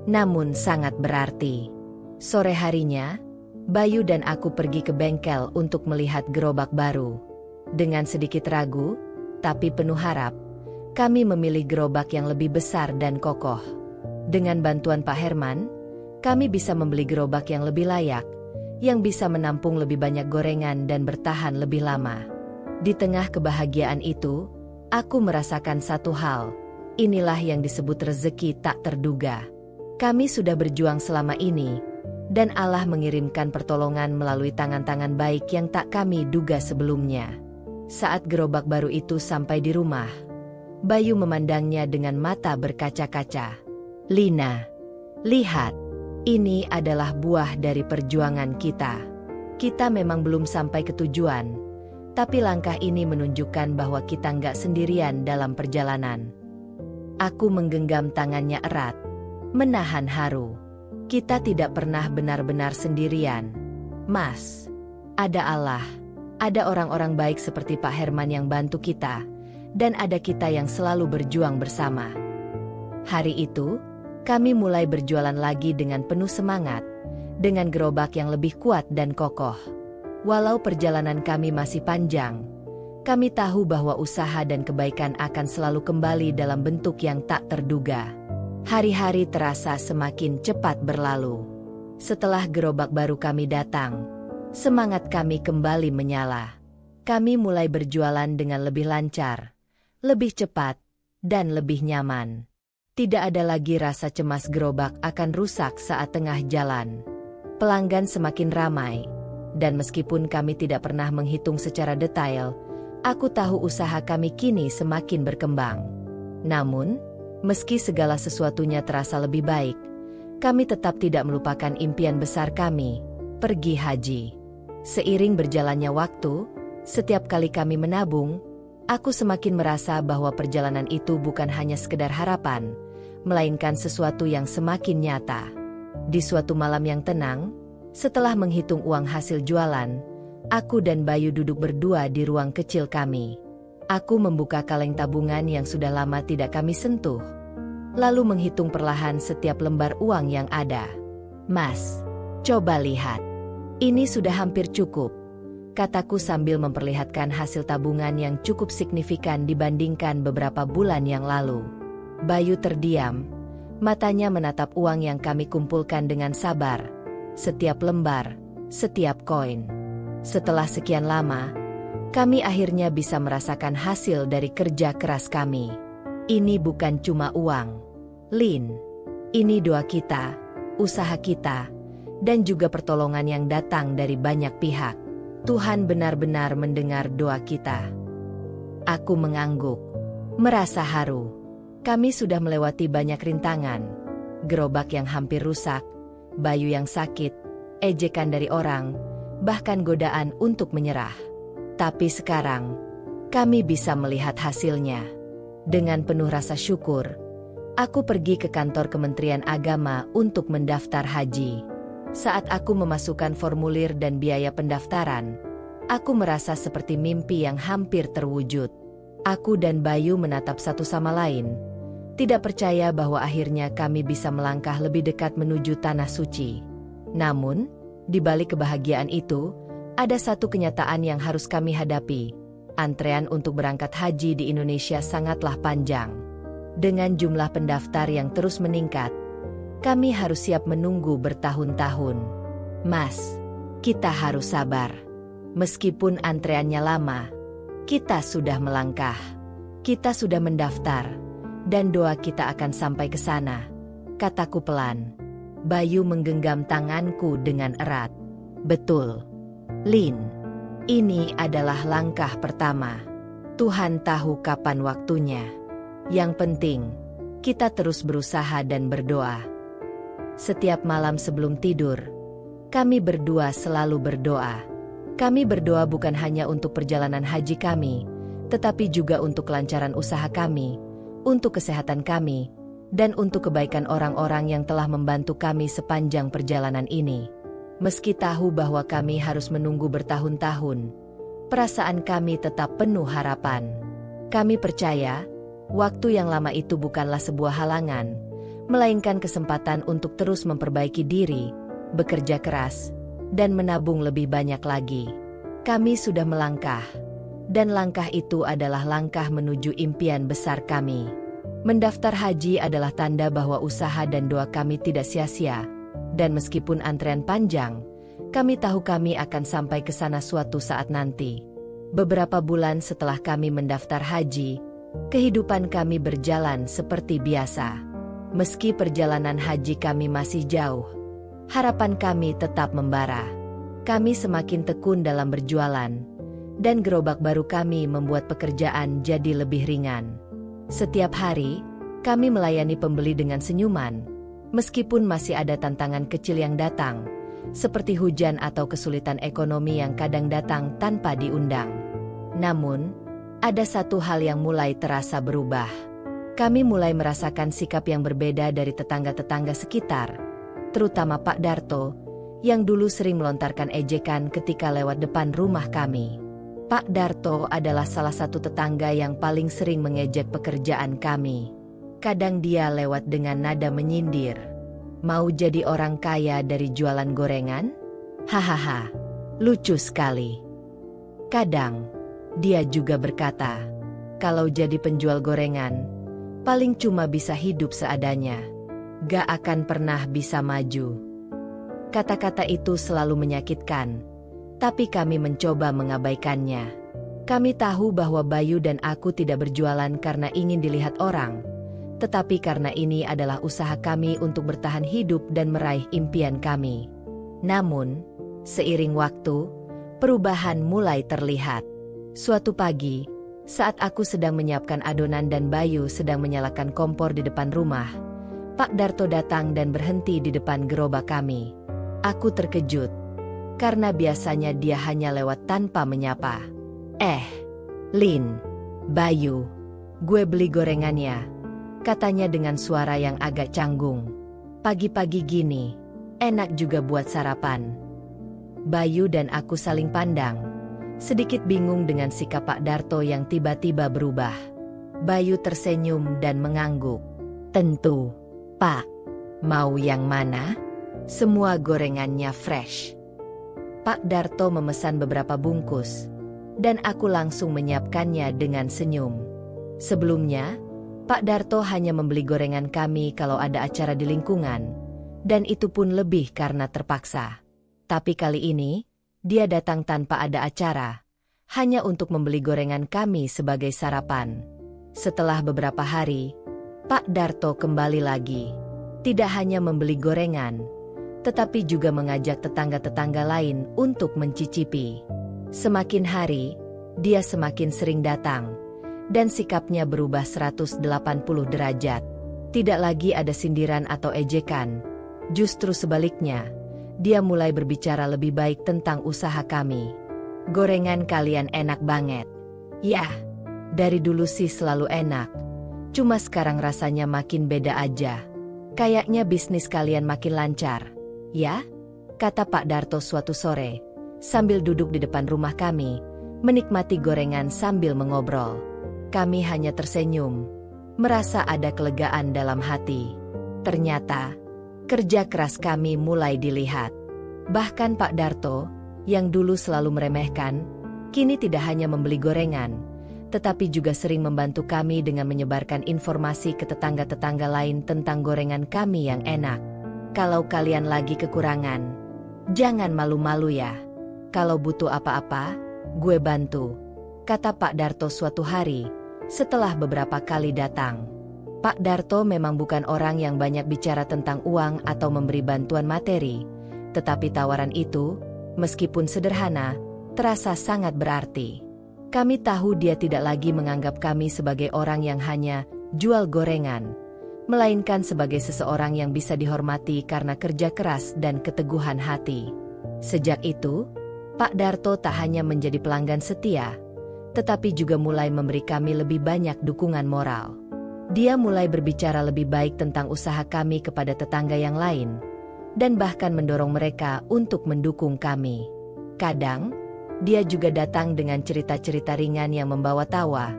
S1: namun sangat berarti. Sore harinya, Bayu dan aku pergi ke bengkel untuk melihat gerobak baru. Dengan sedikit ragu, tapi penuh harap, kami memilih gerobak yang lebih besar dan kokoh. Dengan bantuan Pak Herman, kami bisa membeli gerobak yang lebih layak, yang bisa menampung lebih banyak gorengan dan bertahan lebih lama. Di tengah kebahagiaan itu, aku merasakan satu hal. Inilah yang disebut rezeki tak terduga. Kami sudah berjuang selama ini, dan Allah mengirimkan pertolongan melalui tangan-tangan baik yang tak kami duga sebelumnya. Saat gerobak baru itu sampai di rumah, Bayu memandangnya dengan mata berkaca-kaca. "Lina, lihat. Ini adalah buah dari perjuangan kita. Kita memang belum sampai ke tujuan, tapi langkah ini menunjukkan bahwa kita nggak sendirian dalam perjalanan." Aku menggenggam tangannya erat, menahan haru. Kita tidak pernah benar-benar sendirian, Mas. Ada Allah, ada orang-orang baik seperti Pak Herman yang bantu kita, dan ada kita yang selalu berjuang bersama. Hari itu, kami mulai berjualan lagi dengan penuh semangat, dengan gerobak yang lebih kuat dan kokoh. Walau perjalanan kami masih panjang, kami tahu bahwa usaha dan kebaikan akan selalu kembali dalam bentuk yang tak terduga. Hari-hari terasa semakin cepat berlalu. Setelah gerobak baru kami datang, semangat kami kembali menyala. Kami mulai berjualan dengan lebih lancar, lebih cepat, dan lebih nyaman. Tidak ada lagi rasa cemas gerobak akan rusak saat tengah jalan. Pelanggan semakin ramai, dan meskipun kami tidak pernah menghitung secara detail, aku tahu usaha kami kini semakin berkembang. Namun, meski segala sesuatunya terasa lebih baik, kami tetap tidak melupakan impian besar kami, pergi haji. Seiring berjalannya waktu, setiap kali kami menabung, aku semakin merasa bahwa perjalanan itu bukan hanya sekedar harapan, melainkan sesuatu yang semakin nyata. Di suatu malam yang tenang, setelah menghitung uang hasil jualan, aku dan Bayu duduk berdua di ruang kecil kami. Aku membuka kaleng tabungan yang sudah lama tidak kami sentuh, lalu menghitung perlahan setiap lembar uang yang ada. "Mas, coba lihat. Ini sudah hampir cukup," kataku sambil memperlihatkan hasil tabungan yang cukup signifikan dibandingkan beberapa bulan yang lalu. Bayu terdiam, matanya menatap uang yang kami kumpulkan dengan sabar. Setiap lembar, setiap koin. Setelah sekian lama, kami akhirnya bisa merasakan hasil dari kerja keras kami. Ini bukan cuma uang, Lin. Ini doa kita, usaha kita, dan juga pertolongan yang datang dari banyak pihak. Tuhan benar-benar mendengar doa kita. Aku mengangguk, merasa haru. Kami sudah melewati banyak rintangan, gerobak yang hampir rusak, Bayu yang sakit, ejekan dari orang, bahkan godaan untuk menyerah. Tapi sekarang, kami bisa melihat hasilnya. Dengan penuh rasa syukur, aku pergi ke kantor Kementerian Agama untuk mendaftar haji. Saat aku memasukkan formulir dan biaya pendaftaran, aku merasa seperti mimpi yang hampir terwujud. Aku dan Bayu menatap satu sama lain, tidak percaya bahwa akhirnya kami bisa melangkah lebih dekat menuju tanah suci. Namun, di balik kebahagiaan itu, ada satu kenyataan yang harus kami hadapi. Antrean untuk berangkat haji di Indonesia sangatlah panjang. Dengan jumlah pendaftar yang terus meningkat, kami harus siap menunggu bertahun-tahun. Mas, kita harus sabar. Meskipun antreannya lama, kita sudah melangkah. Kita sudah mendaftar, dan doa kita akan sampai ke sana, kataku pelan. Bayu menggenggam tanganku dengan erat. Betul, Lin. Ini adalah langkah pertama. Tuhan tahu kapan waktunya. Yang penting, kita terus berusaha dan berdoa. Setiap malam sebelum tidur, kami berdua selalu berdoa. Kami berdoa bukan hanya untuk perjalanan haji kami, tetapi juga untuk kelancaran usaha kami, untuk kesehatan kami, dan untuk kebaikan orang-orang yang telah membantu kami sepanjang perjalanan ini. Meski tahu bahwa kami harus menunggu bertahun-tahun, perasaan kami tetap penuh harapan. Kami percaya, waktu yang lama itu bukanlah sebuah halangan, melainkan kesempatan untuk terus memperbaiki diri, bekerja keras, dan menabung lebih banyak lagi. Kami sudah melangkah, dan langkah itu adalah langkah menuju impian besar kami. Mendaftar haji adalah tanda bahwa usaha dan doa kami tidak sia-sia, dan meskipun antrean panjang, kami tahu kami akan sampai ke sana suatu saat nanti. Beberapa bulan setelah kami mendaftar haji, kehidupan kami berjalan seperti biasa. Meski perjalanan haji kami masih jauh, harapan kami tetap membara. Kami semakin tekun dalam berjualan, dan gerobak baru kami membuat pekerjaan jadi lebih ringan. Setiap hari, kami melayani pembeli dengan senyuman, meskipun masih ada tantangan kecil yang datang, seperti hujan atau kesulitan ekonomi yang kadang datang tanpa diundang. Namun, ada satu hal yang mulai terasa berubah. Kami mulai merasakan sikap yang berbeda dari tetangga-tetangga sekitar, terutama Pak Darto, yang dulu sering melontarkan ejekan ketika lewat depan rumah kami. Pak Darto adalah salah satu tetangga yang paling sering mengejek pekerjaan kami. Kadang dia lewat dengan nada menyindir. Mau jadi orang kaya dari jualan gorengan? Hahaha, lucu sekali. Kadang, dia juga berkata, kalau jadi penjual gorengan, paling cuma bisa hidup seadanya. Gak akan pernah bisa maju. Kata-kata itu selalu menyakitkan, tapi kami mencoba mengabaikannya. Kami tahu bahwa Bayu dan aku tidak berjualan karena ingin dilihat orang, tetapi karena ini adalah usaha kami untuk bertahan hidup dan meraih impian kami. Namun, seiring waktu, perubahan mulai terlihat. Suatu pagi, saat aku sedang menyiapkan adonan dan Bayu sedang menyalakan kompor di depan rumah, Pak Darto datang dan berhenti di depan gerobak kami. Aku terkejut, karena biasanya dia hanya lewat tanpa menyapa. Lin, Bayu, gue beli gorengannya, katanya dengan suara yang agak canggung. Pagi-pagi gini, enak juga buat sarapan. Bayu dan aku saling pandang, sedikit bingung dengan sikap Pak Darto yang tiba-tiba berubah. Bayu tersenyum dan mengangguk. Tentu, Pak. Mau yang mana? Semua gorengannya fresh. Pak Darto memesan beberapa bungkus, dan aku langsung menyiapkannya dengan senyum. Sebelumnya, Pak Darto hanya membeli gorengan kami kalau ada acara di lingkungan, dan itu pun lebih karena terpaksa. Tapi kali ini, dia datang tanpa ada acara, hanya untuk membeli gorengan kami sebagai sarapan. Setelah beberapa hari, Pak Darto kembali lagi. Tidak hanya membeli gorengan, tetapi juga mengajak tetangga-tetangga lain untuk mencicipi. Semakin hari, dia semakin sering datang, dan sikapnya berubah 180 derajat. Tidak lagi ada sindiran atau ejekan, justru sebaliknya. Dia mulai berbicara lebih baik tentang usaha kami. Gorengan kalian enak banget. Yah, dari dulu sih selalu enak. Cuma sekarang rasanya makin beda aja. Kayaknya bisnis kalian makin lancar. Ya? Kata Pak Darto suatu sore, sambil duduk di depan rumah kami, menikmati gorengan sambil mengobrol. Kami hanya tersenyum, merasa ada kelegaan dalam hati. Ternyata, kerja keras kami mulai dilihat. Bahkan Pak Darto, yang dulu selalu meremehkan, kini tidak hanya membeli gorengan, tetapi juga sering membantu kami dengan menyebarkan informasi ke tetangga-tetangga lain tentang gorengan kami yang enak. Kalau kalian lagi kekurangan, jangan malu-malu ya. Kalau butuh apa-apa, gue bantu, kata Pak Darto suatu hari, setelah beberapa kali datang. Pak Darto memang bukan orang yang banyak bicara tentang uang atau memberi bantuan materi, tetapi tawaran itu, meskipun sederhana, terasa sangat berarti. Kami tahu dia tidak lagi menganggap kami sebagai orang yang hanya jual gorengan, melainkan sebagai seseorang yang bisa dihormati karena kerja keras dan keteguhan hati. Sejak itu, Pak Darto tak hanya menjadi pelanggan setia, tetapi juga mulai memberi kami lebih banyak dukungan moral. Dia mulai berbicara lebih baik tentang usaha kami kepada tetangga yang lain, dan bahkan mendorong mereka untuk mendukung kami. Kadang, dia juga datang dengan cerita-cerita ringan yang membawa tawa,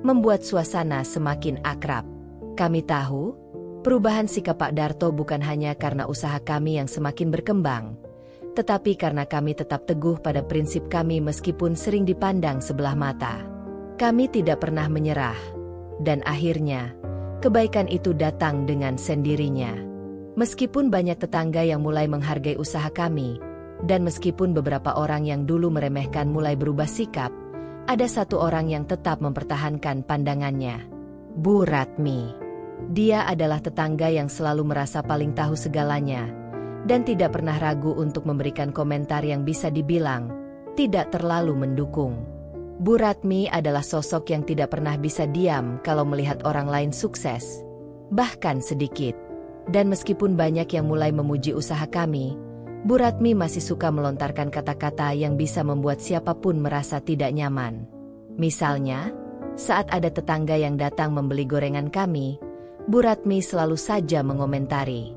S1: membuat suasana semakin akrab. Kami tahu, perubahan sikap Pak Darto bukan hanya karena usaha kami yang semakin berkembang, tetapi karena kami tetap teguh pada prinsip kami meskipun sering dipandang sebelah mata. Kami tidak pernah menyerah, dan akhirnya, kebaikan itu datang dengan sendirinya. Meskipun banyak tetangga yang mulai menghargai usaha kami, dan meskipun beberapa orang yang dulu meremehkan mulai berubah sikap, ada satu orang yang tetap mempertahankan pandangannya. Bu Ratmi. Dia adalah tetangga yang selalu merasa paling tahu segalanya, dan tidak pernah ragu untuk memberikan komentar yang bisa dibilang tidak terlalu mendukung. Bu Ratmi adalah sosok yang tidak pernah bisa diam kalau melihat orang lain sukses, bahkan sedikit. Dan meskipun banyak yang mulai memuji usaha kami, Bu Ratmi masih suka melontarkan kata-kata yang bisa membuat siapapun merasa tidak nyaman. Misalnya, saat ada tetangga yang datang membeli gorengan kami, Bu Ratmi selalu saja mengomentari,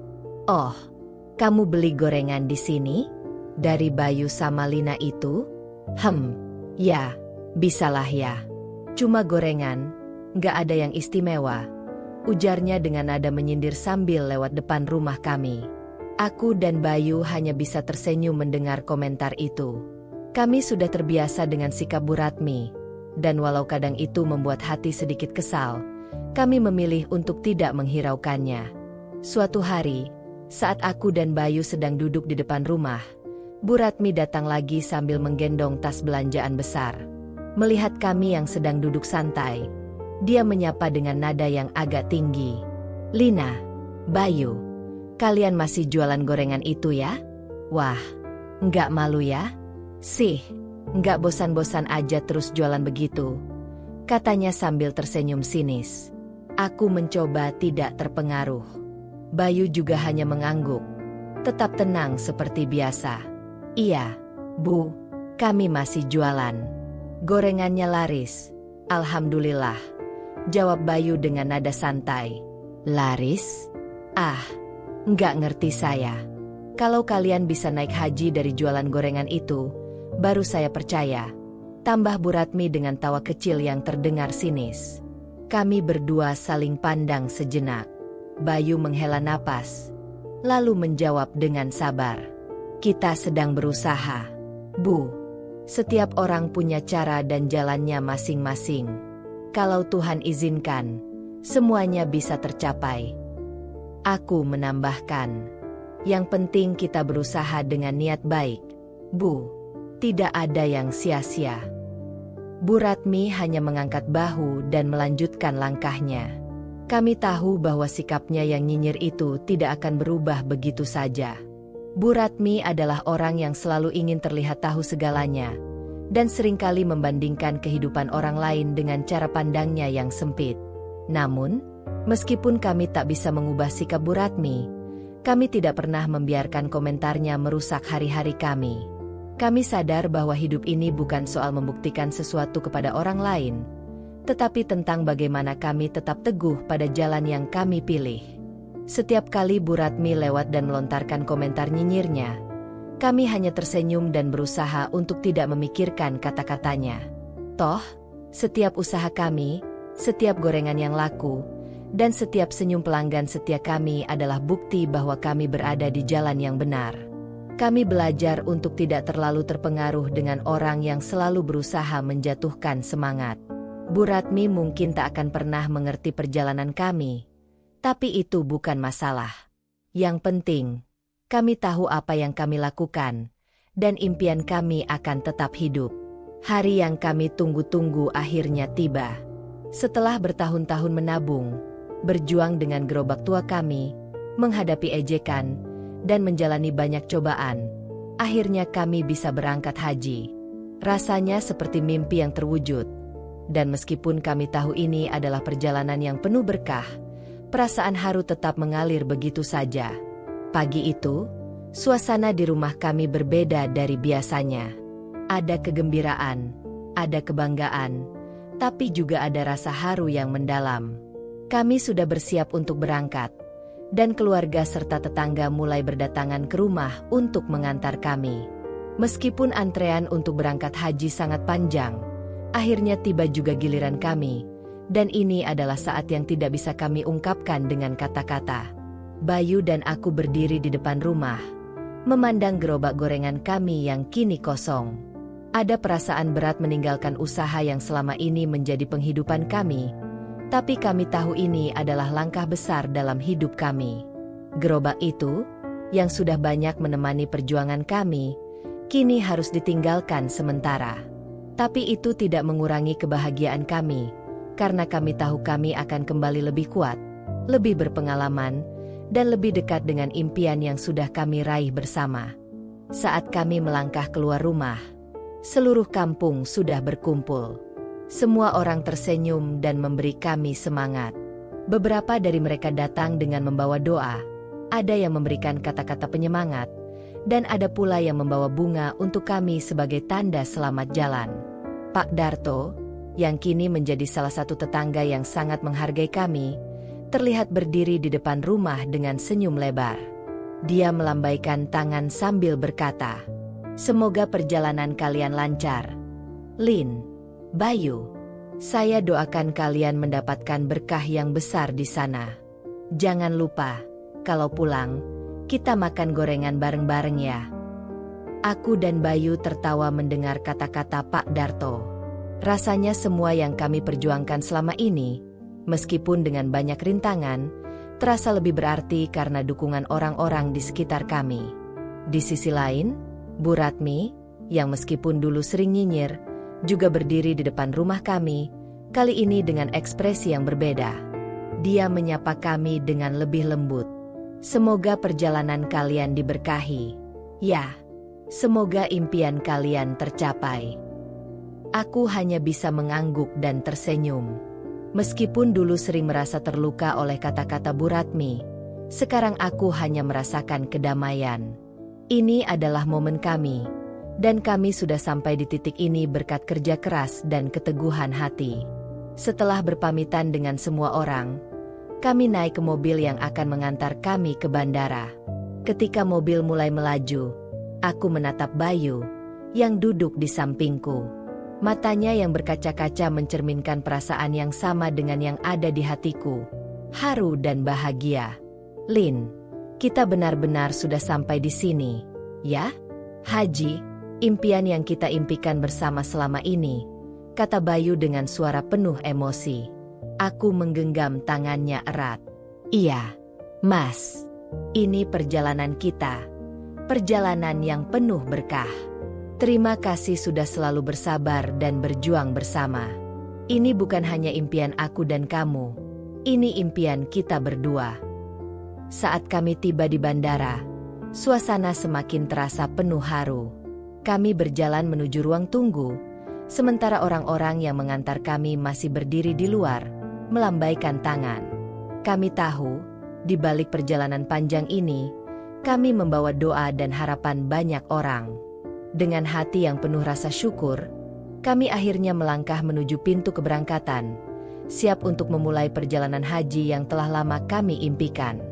S1: "Oh, kamu beli gorengan di sini? Dari Bayu sama Lina itu? Ya, bisalah ya. Cuma gorengan, nggak ada yang istimewa," ujarnya dengan nada menyindir sambil lewat depan rumah kami. Aku dan Bayu hanya bisa tersenyum mendengar komentar itu. Kami sudah terbiasa dengan sikap Bu Ratmi, dan walau kadang itu membuat hati sedikit kesal, kami memilih untuk tidak menghiraukannya. Suatu hari, saat aku dan Bayu sedang duduk di depan rumah, Bu Ratmi datang lagi sambil menggendong tas belanjaan besar. Melihat kami yang sedang duduk santai, dia menyapa dengan nada yang agak tinggi. "Lina, Bayu, kalian masih jualan gorengan itu ya? Wah, nggak malu ya? Sih, nggak bosan-bosan aja terus jualan begitu," katanya sambil tersenyum sinis. Aku mencoba tidak terpengaruh. Bayu juga hanya mengangguk, tetap tenang seperti biasa. "Iya, Bu, kami masih jualan. Gorengannya laris, alhamdulillah," jawab Bayu dengan nada santai. "Laris? Ah, nggak ngerti saya. Kalau kalian bisa naik haji dari jualan gorengan itu, baru saya percaya," tambah Bu Ratmi dengan tawa kecil yang terdengar sinis. Kami berdua saling pandang sejenak. Bayu menghela napas, lalu menjawab dengan sabar, "Kita sedang berusaha, Bu. Setiap orang punya cara dan jalannya masing-masing. Kalau Tuhan izinkan, semuanya bisa tercapai." Aku menambahkan, "Yang penting kita berusaha dengan niat baik, Bu. Tidak ada yang sia-sia." Bu Ratmi hanya mengangkat bahu dan melanjutkan langkahnya. Kami tahu bahwa sikapnya yang nyinyir itu tidak akan berubah begitu saja. Bu Ratmi adalah orang yang selalu ingin terlihat tahu segalanya, dan seringkali membandingkan kehidupan orang lain dengan cara pandangnya yang sempit. Namun, meskipun kami tak bisa mengubah sikap Bu Ratmi, kami tidak pernah membiarkan komentarnya merusak hari-hari kami. Kami sadar bahwa hidup ini bukan soal membuktikan sesuatu kepada orang lain, tetapi tentang bagaimana kami tetap teguh pada jalan yang kami pilih. Setiap kali Bu Ratmi lewat dan melontarkan komentar nyinyirnya, kami hanya tersenyum dan berusaha untuk tidak memikirkan kata-katanya. Toh, setiap usaha kami, setiap gorengan yang laku, dan setiap senyum pelanggan setia kami adalah bukti bahwa kami berada di jalan yang benar. Kami belajar untuk tidak terlalu terpengaruh dengan orang yang selalu berusaha menjatuhkan semangat. Bu Ratmi mungkin tak akan pernah mengerti perjalanan kami, tapi itu bukan masalah. Yang penting, kami tahu apa yang kami lakukan, dan impian kami akan tetap hidup. Hari yang kami tunggu-tunggu akhirnya tiba. Setelah bertahun-tahun menabung, berjuang dengan gerobak tua kami, menghadapi ejekan, dan menjalani banyak cobaan, akhirnya kami bisa berangkat haji. Rasanya seperti mimpi yang terwujud. Dan meskipun kami tahu ini adalah perjalanan yang penuh berkah, perasaan haru tetap mengalir begitu saja. Pagi itu, suasana di rumah kami berbeda dari biasanya. Ada kegembiraan, ada kebanggaan, tapi juga ada rasa haru yang mendalam. Kami sudah bersiap untuk berangkat, dan keluarga serta tetangga mulai berdatangan ke rumah untuk mengantar kami. Meskipun antrean untuk berangkat haji sangat panjang, akhirnya tiba juga giliran kami, dan ini adalah saat yang tidak bisa kami ungkapkan dengan kata-kata. Bayu dan aku berdiri di depan rumah, memandang gerobak gorengan kami yang kini kosong. Ada perasaan berat meninggalkan usaha yang selama ini menjadi penghidupan kami, tapi kami tahu ini adalah langkah besar dalam hidup kami. Gerobak itu, yang sudah banyak menemani perjuangan kami, kini harus ditinggalkan sementara. Tapi itu tidak mengurangi kebahagiaan kami, karena kami tahu kami akan kembali lebih kuat, lebih berpengalaman, dan lebih dekat dengan impian yang sudah kami raih bersama. Saat kami melangkah keluar rumah, Seluruh kampung sudah berkumpul. Semua orang tersenyum dan memberi kami semangat. Beberapa dari mereka datang dengan membawa doa. Ada yang memberikan kata-kata penyemangat, dan ada pula yang membawa bunga untuk kami sebagai tanda selamat jalan. Pak Darto, yang kini menjadi salah satu tetangga yang sangat menghargai kami, terlihat berdiri di depan rumah dengan senyum lebar. Dia melambaikan tangan sambil berkata, "Semoga perjalanan kalian lancar. Lin, Bayu, saya doakan kalian mendapatkan berkah yang besar di sana. Jangan lupa, kalau pulang, kita makan gorengan bareng-bareng ya." Aku dan Bayu tertawa mendengar kata-kata Pak Darto. Rasanya semua yang kami perjuangkan selama ini, meskipun dengan banyak rintangan, terasa lebih berarti karena dukungan orang-orang di sekitar kami. Di sisi lain, Bu Ratmi, yang meskipun dulu sering nyinyir, juga berdiri di depan rumah kami, kali ini dengan ekspresi yang berbeda. Dia menyapa kami dengan lebih lembut. "Semoga perjalanan kalian diberkahi. Ya, semoga impian kalian tercapai." Aku hanya bisa mengangguk dan tersenyum. Meskipun dulu sering merasa terluka oleh kata-kata Bu Ratmi, sekarang aku hanya merasakan kedamaian. Ini adalah momen kami, dan kami sudah sampai di titik ini berkat kerja keras dan keteguhan hati. Setelah berpamitan dengan semua orang, kami naik ke mobil yang akan mengantar kami ke bandara. Ketika mobil mulai melaju, aku menatap Bayu, yang duduk di sampingku. Matanya yang berkaca-kaca mencerminkan perasaan yang sama dengan yang ada di hatiku. Haru dan bahagia. "Lin, kita benar-benar sudah sampai di sini, ya? Haji, impian yang kita impikan bersama selama ini," kata Bayu dengan suara penuh emosi. Aku menggenggam tangannya erat. "Iya, Mas. Ini perjalanan kita. Perjalanan yang penuh berkah. Terima kasih sudah selalu bersabar dan berjuang bersama. Ini bukan hanya impian aku dan kamu. Ini impian kita berdua." Saat kami tiba di bandara, suasana semakin terasa penuh haru. Kami berjalan menuju ruang tunggu, sementara orang-orang yang mengantar kami masih berdiri di luar, melambaikan tangan. Kami tahu, di balik perjalanan panjang ini, kami membawa doa dan harapan banyak orang. Dengan hati yang penuh rasa syukur, kami akhirnya melangkah menuju pintu keberangkatan, siap untuk memulai perjalanan haji yang telah lama kami impikan.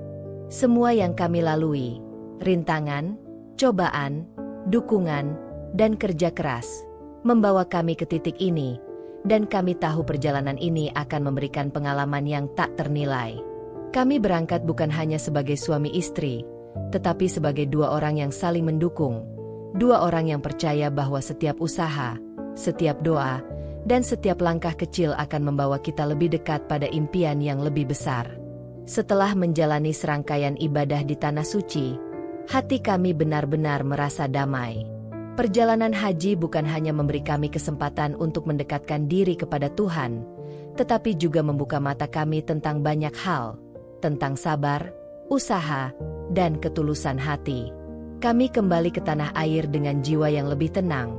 S1: Semua yang kami lalui, rintangan, cobaan, dukungan, dan kerja keras, membawa kami ke titik ini, dan kami tahu perjalanan ini akan memberikan pengalaman yang tak ternilai. Kami berangkat bukan hanya sebagai suami istri, tetapi sebagai dua orang yang saling mendukung. Dua orang yang percaya bahwa setiap usaha, setiap doa, dan setiap langkah kecil akan membawa kita lebih dekat pada impian yang lebih besar. Setelah menjalani serangkaian ibadah di Tanah Suci, hati kami benar-benar merasa damai. Perjalanan haji bukan hanya memberi kami kesempatan untuk mendekatkan diri kepada Tuhan, tetapi juga membuka mata kami tentang banyak hal, tentang sabar, usaha, dan ketulusan hati. Kami kembali ke tanah air dengan jiwa yang lebih tenang,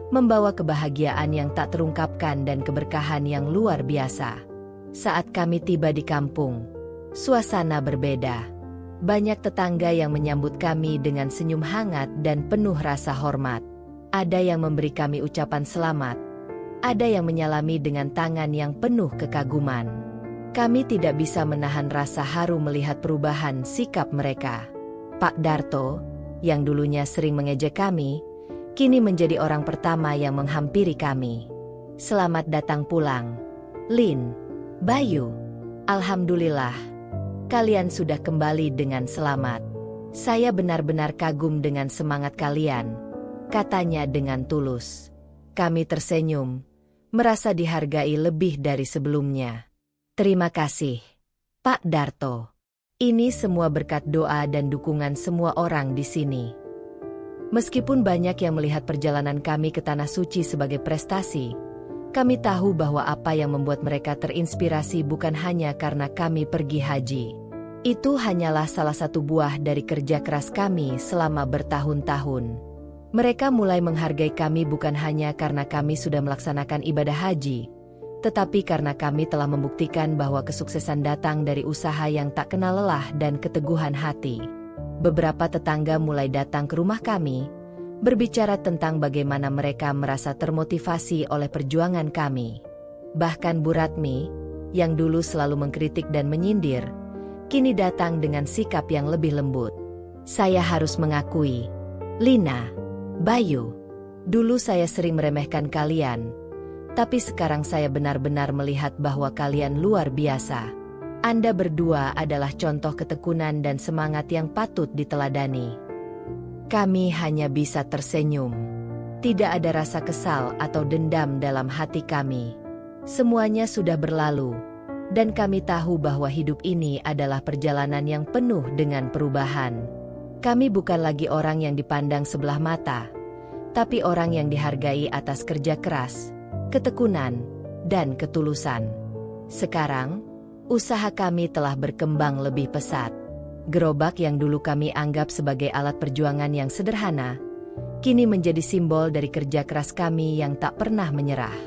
S1: membawa kebahagiaan yang tak terungkapkan dan keberkahan yang luar biasa. Saat kami tiba di kampung, suasana berbeda. Banyak tetangga yang menyambut kami dengan senyum hangat dan penuh rasa hormat. Ada yang memberi kami ucapan selamat. Ada yang menyalami dengan tangan yang penuh kekaguman. Kami tidak bisa menahan rasa haru melihat perubahan sikap mereka. Pak Darto, yang dulunya sering mengejek kami, kini menjadi orang pertama yang menghampiri kami. "Selamat datang pulang, Lin, Bayu. Alhamdulillah, kalian sudah kembali dengan selamat. Saya benar-benar kagum dengan semangat kalian," katanya dengan tulus. Kami tersenyum, merasa dihargai lebih dari sebelumnya. "Terima kasih, Pak Darto. Ini semua berkat doa dan dukungan semua orang di sini." Meskipun banyak yang melihat perjalanan kami ke Tanah Suci sebagai prestasi, kami tahu bahwa apa yang membuat mereka terinspirasi bukan hanya karena kami pergi haji. Itu hanyalah salah satu buah dari kerja keras kami selama bertahun-tahun. Mereka mulai menghargai kami bukan hanya karena kami sudah melaksanakan ibadah haji, tetapi karena kami telah membuktikan bahwa kesuksesan datang dari usaha yang tak kenal lelah dan keteguhan hati. Beberapa tetangga mulai datang ke rumah kami, berbicara tentang bagaimana mereka merasa termotivasi oleh perjuangan kami. Bahkan Bu Ratmi, yang dulu selalu mengkritik dan menyindir, kini datang dengan sikap yang lebih lembut. Saya harus mengakui, Lina, Bayu, dulu saya sering meremehkan kalian, tapi sekarang saya benar-benar melihat bahwa kalian luar biasa. Anda berdua adalah contoh ketekunan dan semangat yang patut diteladani. Kami hanya bisa tersenyum. Tidak ada rasa kesal atau dendam dalam hati kami. Semuanya sudah berlalu, dan kami tahu bahwa hidup ini adalah perjalanan yang penuh dengan perubahan. Kami bukan lagi orang yang dipandang sebelah mata, tapi orang yang dihargai atas kerja keras, ketekunan, dan ketulusan. Sekarang, usaha kami telah berkembang lebih pesat. Gerobak yang dulu kami anggap sebagai alat perjuangan yang sederhana, kini menjadi simbol dari kerja keras kami yang tak pernah menyerah.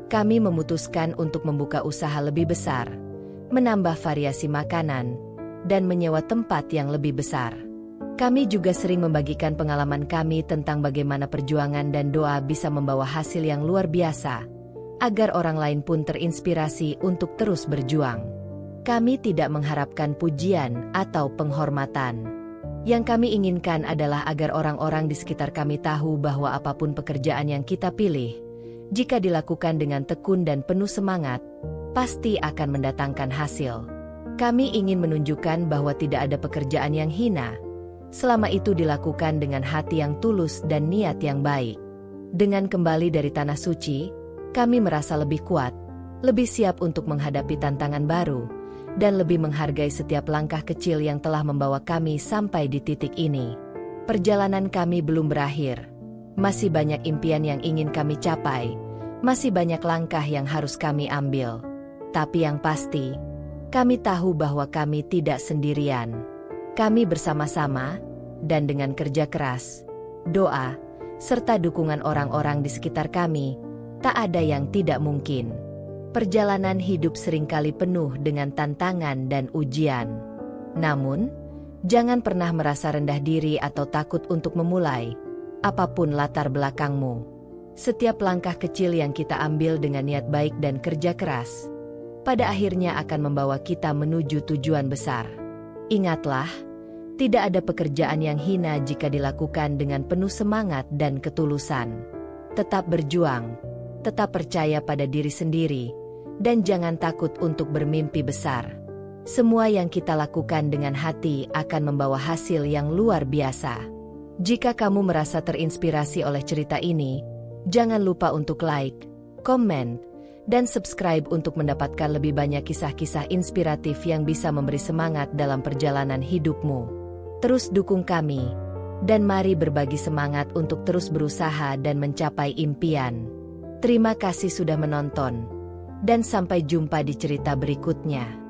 S1: Kami memutuskan untuk membuka usaha lebih besar, menambah variasi makanan, dan menyewa tempat yang lebih besar. Kami juga sering membagikan pengalaman kami tentang bagaimana perjuangan dan doa bisa membawa hasil yang luar biasa, agar orang lain pun terinspirasi untuk terus berjuang. Kami tidak mengharapkan pujian atau penghormatan. Yang kami inginkan adalah agar orang-orang di sekitar kami tahu bahwa apapun pekerjaan yang kita pilih, jika dilakukan dengan tekun dan penuh semangat, pasti akan mendatangkan hasil. Kami ingin menunjukkan bahwa tidak ada pekerjaan yang hina, selama itu dilakukan dengan hati yang tulus dan niat yang baik. Dengan kembali dari Tanah Suci, kami merasa lebih kuat, lebih siap untuk menghadapi tantangan baru, dan lebih menghargai setiap langkah kecil yang telah membawa kami sampai di titik ini. Perjalanan kami belum berakhir. Masih banyak impian yang ingin kami capai, masih banyak langkah yang harus kami ambil. Tapi yang pasti, kami tahu bahwa kami tidak sendirian. Kami bersama-sama, dan dengan kerja keras, doa, serta dukungan orang-orang di sekitar kami, tak ada yang tidak mungkin. Perjalanan hidup seringkali penuh dengan tantangan dan ujian. Namun, jangan pernah merasa rendah diri atau takut untuk memulai, apapun latar belakangmu. Setiap langkah kecil yang kita ambil dengan niat baik dan kerja keras, pada akhirnya akan membawa kita menuju tujuan besar. Ingatlah, tidak ada pekerjaan yang hina jika dilakukan dengan penuh semangat dan ketulusan. Tetap berjuang, tetap percaya pada diri sendiri, dan jangan takut untuk bermimpi besar. Semua yang kita lakukan dengan hati akan membawa hasil yang luar biasa. Jika kamu merasa terinspirasi oleh cerita ini, jangan lupa untuk like, komen, dan subscribe untuk mendapatkan lebih banyak kisah-kisah inspiratif yang bisa memberi semangat dalam perjalanan hidupmu. Terus dukung kami, dan mari berbagi semangat untuk terus berusaha dan mencapai impian. Terima kasih sudah menonton, dan sampai jumpa di cerita berikutnya.